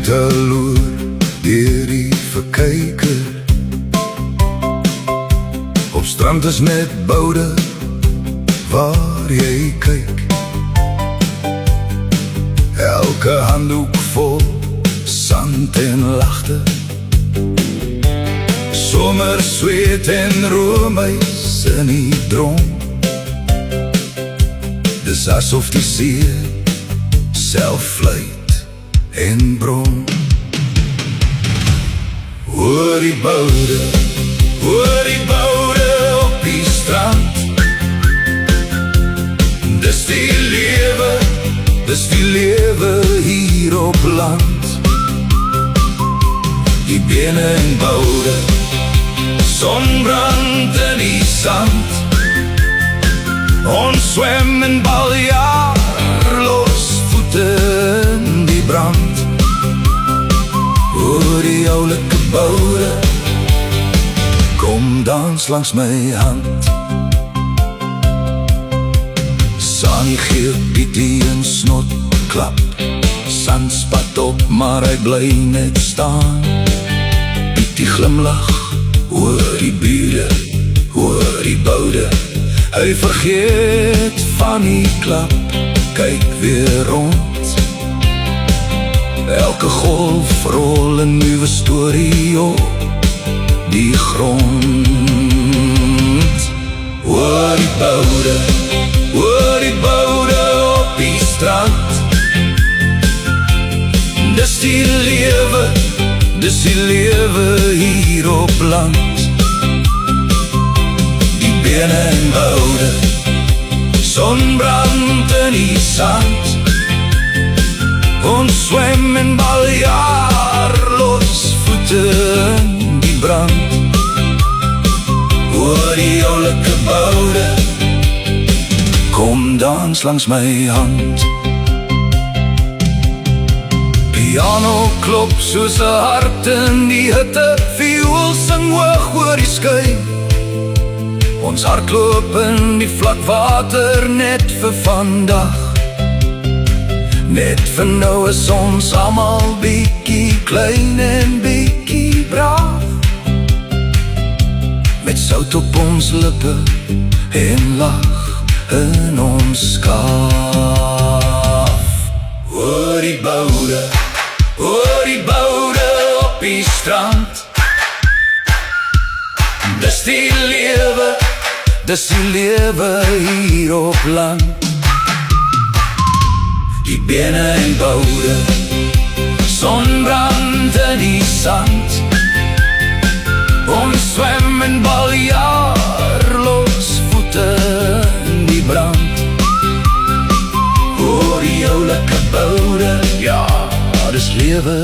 Verloor deur die verkyker. Op strand is net boude waar jy kyk. Elke handdoek vol sand en lagte. Somer sweet en roomys in die drom. Dis asof die see self fluit en brom. Hoor die boude op die strand. Dis die lewe hier op land. Die bene en boude, sonbrand in die sand. Ons swem en baljaar, los voete in die brand. Hoor die oulike boude, kom dans langs my hand. Sani gee Pietie en snot klap. Sand spat op, maar hy bly net staan. Pietie glimlach, hoor die bure, hoor die boude. Hy vergeet van die klap, kyk weer rond. Elke golf rol 'n nuwe storie op die grond. Hoor die boude op die strand. Dis die lewe hier op land. Die bene en boude, sonbrand in die sand. Ons swem en baljaar, los voete in die brand. Hoor die oulike boude, kom dans langs my hand. Piano klop soos 'n hart in die hitte. Viool sing hoog oor die skei. Ons hardloop in die vlak water net vir vandag. Net vir nou is ons almal bietjie klein en bietjie braaf. Met sout op ons lippe en lach in ons skaaf. Hoor die boude op die strand. Dis die lewe hier op land. Die bene en boude, sonbrand in die sand. Ons swem en baljaar, los voete in die brand. Hoor die oulike boude, ja, dis lewe